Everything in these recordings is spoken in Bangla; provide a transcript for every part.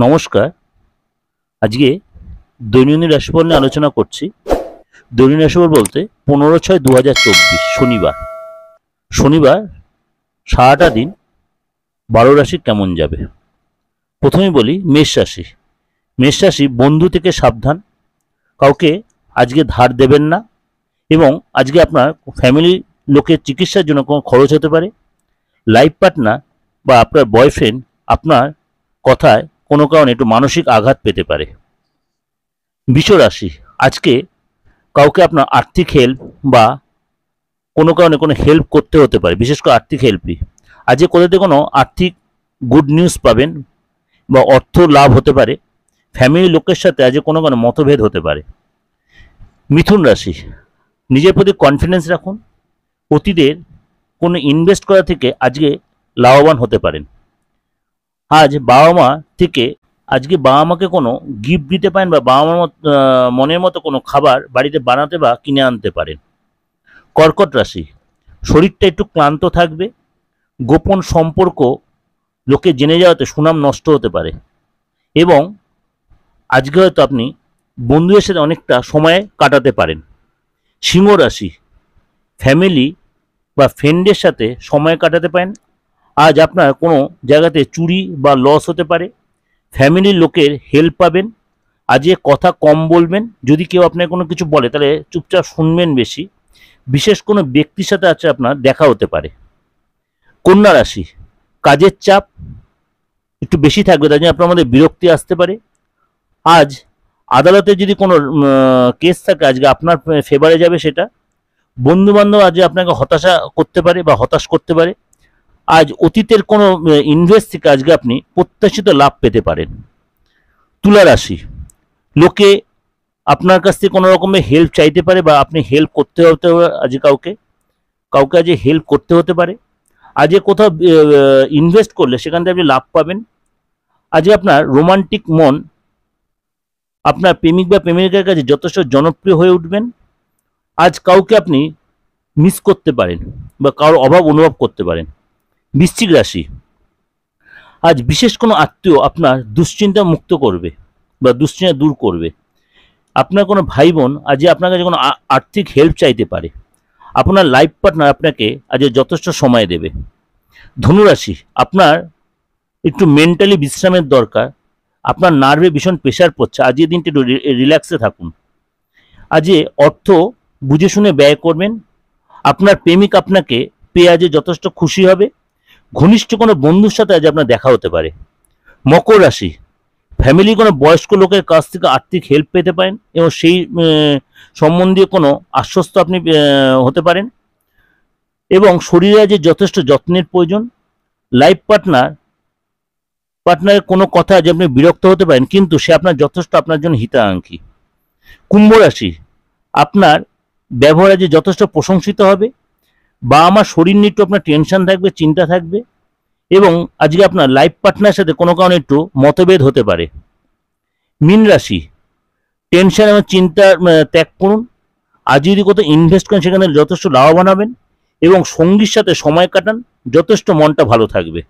নমস্কার। আজকে দৈনন্দিন রাশিফল নিয়ে আলোচনা করছি। দৈনন্দিন রাশিফল বলতে 15/6/2024 শনিবার সারাটা দিন 12 রাশি কেমন যাবে। প্রথমে বলি মেষ রাশি। মেষ রাশি, বন্ধু থেকে সাবধান, কাউকে আজকে ধার দেবেন না এবং আজকে আপনার ফ্যামিলি লোকের চিকিৎসার জন্য কোনো খরচ হতে পারে। লাইফ পার্টনার বা আপনার বয়ফ্রেন্ড আপনার কথায় কোনো কারণে একটু মানসিক আঘাত পেতে পারে। বৃষ রাশি, আজকে কাউকে আপনার আর্থিক হেল্প বা কোনো কারণে কোনো হেল্প করতে হতে পারে, বিশেষ করে আর্থিক হেল্পই। আজকে কোথাতে কোনো আর্থিক গুড নিউজ পাবেন বা অর্থ লাভ হতে পারে। ফ্যামিলির লোকের সাথে আজকে কোনো কোনো মতভেদ হতে পারে। মিথুন রাশি, নিজের প্রতি কনফিডেন্স রাখুন। অতীতের কোনো ইনভেস্ট করা থেকে আজকে লাভবান হতে পারেন। আজ বাবা মাকে কোনো গিফট দিতে পারেন বা বাবা মার মনের মতো কোনো খাবার বাড়িতে বানাতে বা কিনে আনতে পারেন। কর্কট রাশি, শরীরটা একটু ক্লান্ত থাকবে। গোপন সম্পর্ক লোকে জেনে যাওয়াতে সুনাম নষ্ট হতে পারে এবং আজকে হয়তো আপনি বন্ধুদের সাথে অনেকটা সময় কাটাতে পারেন। সিংহ রাশি, ফ্যামিলি বা ফ্রেন্ডের সাথে সময় কাটাতে পারেন। আজ আপনার কোনো জায়গাতে চুরি বা লস হতে পারে। ফ্যামিলির লোকের হেল্প পাবেন। আজকে কথা কম বলবেন। যদি কেউ আপনার কোনো কিছু বলে তাহলে চুপচাপ শুনবেন বেশি। বিশেষ কোনো ব্যক্তির সাথে আছে আপনার দেখা হতে পারে। কন্যা রাশি, কাজের চাপ একটু বেশি থাকবে, তার জন্য আপনার মধ্যে বিরক্তি আসতে পারে। আজ আদালতে যদি কোনো কেস থাকে আজকে আপনার ফেভারে যাবে সেটা। বন্ধুবান্ধব আজ আপনাকে হতাশা করতে পারে বা হতাশ করতে পারে। আজ অতীতের কোনো ইনভেস্ট থেকে আজকে আপনি প্রত্যাশিত লাভ পেতে পারেন। তুলা রাশি, লোকে আপনার কাছ থেকে কোনো রকমের হেল্প চাইতে পারে বা আপনি হেল্প করতে হতে পারে। আজকে কাউকে আজ হেল্প করতে হতে পারে। আজকে কোথাও ইনভেস্ট করলে সেখান থেকে আপনি লাভ পাবেন। আজকে আপনার রোমান্টিক মন আপনার প্রেমিক বা প্রেমিকার কাছে যথেষ্ট জনপ্রিয় হয়ে উঠবেন। আজ কাউকে আপনি মিস করতে পারেন বা কারোর অভাব অনুভব করতে পারেন। বৃশ্চিক রাশি, আজ বিশেষ কোনো আত্মীয় আপনার দুশ্চিন্তা মুক্ত করবে বা দুশ্চিন্তা দূর করবে। আপনার কোনো ভাই বোন আজ আপনার কাছে কোনো আর্থিক হেল্প চাইতে পারে। আপনার লাইফ পার্টনার আপনাকে আজ যথেষ্ট সময় দেবে। ধনুরাশি, আপনার একটু মেন্টালি বিশ্রামের দরকার। আপনার নার্ভে ভীষণ প্রেশার পড়ছে। আজকের দিনটি একটু রিল্যাক্সে থাকুন। আজকে অর্থ বুঝে শুনে ব্যয় করবেন। আপনার প্রেমিক আপনাকে পেয়ে আজ যথেষ্ট খুশি হবে। ঘনিষ্ঠ কোনো বন্ধুর সাথে আজ আপনার দেখা হতে পারে। মকর রাশি, ফ্যামিলি কোনো বয়স্ক লোকের কাছ থেকে আর্থিক হেল্প পেতে পারেন এবং সেই সম্বন্ধীয় কোনো আশ্বস্ত আপনি হতে পারেন এবং শরীরে আজ যথেষ্ট যত্নের প্রয়োজন। লাইফ পার্টনারের কোনো কথা যে আপনি বিরক্ত হতে পারেন, কিন্তু সে আপনার যথেষ্ট আপনার জন্য হিতাকাঙ্ক্ষী। কুম্ভ রাশি, আপনার ব্যবহার আজ যথেষ্ট প্রশংসিত হবে। বা আমার শরীর নিয়ে একটু আপনার টেনশন থাকবে, চিন্তা থাকবে এবং আজকে আপনার লাইফ পার্টনারের সাথে কোনো কারণে একটু মতভেদ হতে পারে। মীন রাশি, টেনশন এবং চিন্তা ত্যাগ করুন। আজ যদি কোথাও ইনভেস্ট করেন সেখানে যথেষ্ট লাভবান হবেন এবং সঙ্গীর সাথে সময় কাটান, যথেষ্ট মনটা ভালো থাকবে।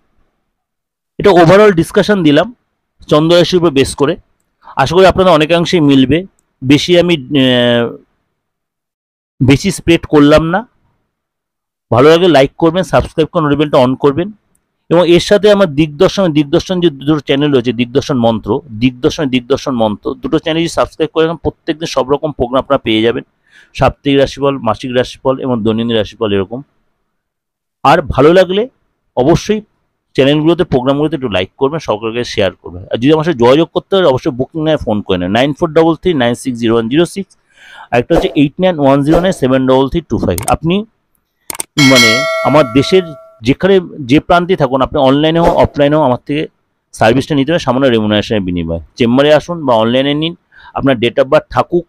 এটা ওভারঅল ডিসকাশন দিলাম চন্দ্র রাশির উপর বেস করে। আশা করি আপনাদের অনেকাংশেই মিলবে। বেশি স্প্রেড করলাম না। ভালো লাগলে লাইক করবেন, সাবস্ক্রাইব করে নোটিফিকেশনটা অন করবেন এবং এর সাথে আমার দিগদর্শন যে দুটো চ্যানেল রয়েছে, দিগদর্শন মন্ত্র দুটো চ্যানেল সাবস্ক্রাইব করে প্রত্যেকদিন সব রকম প্রোগ্রাম আপনারা পেয়ে যাবেন। সাপ্তাহিক রাশিফল, মাসিক রাশিফল এবং দৈনন্দিন রাশিফল এরকম। আর ভালো লাগলে অবশ্যই চ্যানেলগুলোতে প্রোগ্রামগুলোতে একটু লাইক করবেন, সকলকে শেয়ার করবেন। আর যদি আমার সাথে যোগাযোগ করতে হয় অবশ্যই বুকিং নেয় ফোন করে নেন 9433960106। আরেকটা হচ্ছে 8910973325। আপনি আমার দেশের যে প্রান্তে থাকুন, আপনি অনলাইনে হোক অফলাইনে হোক আমার থেকে সার্ভিসটা নিতে হবে সামান্য রেমুনারেশনের বিনিময়ে। চেম্বারে আসুন বা অনলাইনে নিন। আপনার ডেট অফ বার্থ থাকুক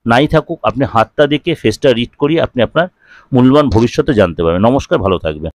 নাই থাকুক, আপনি হাতটা দেখে ফেসটা রিড করিয়ে আপনি আপনার মূল্যবান ভবিষ্যতে জানতে পারবেন। নমস্কার, ভালো থাকবেন।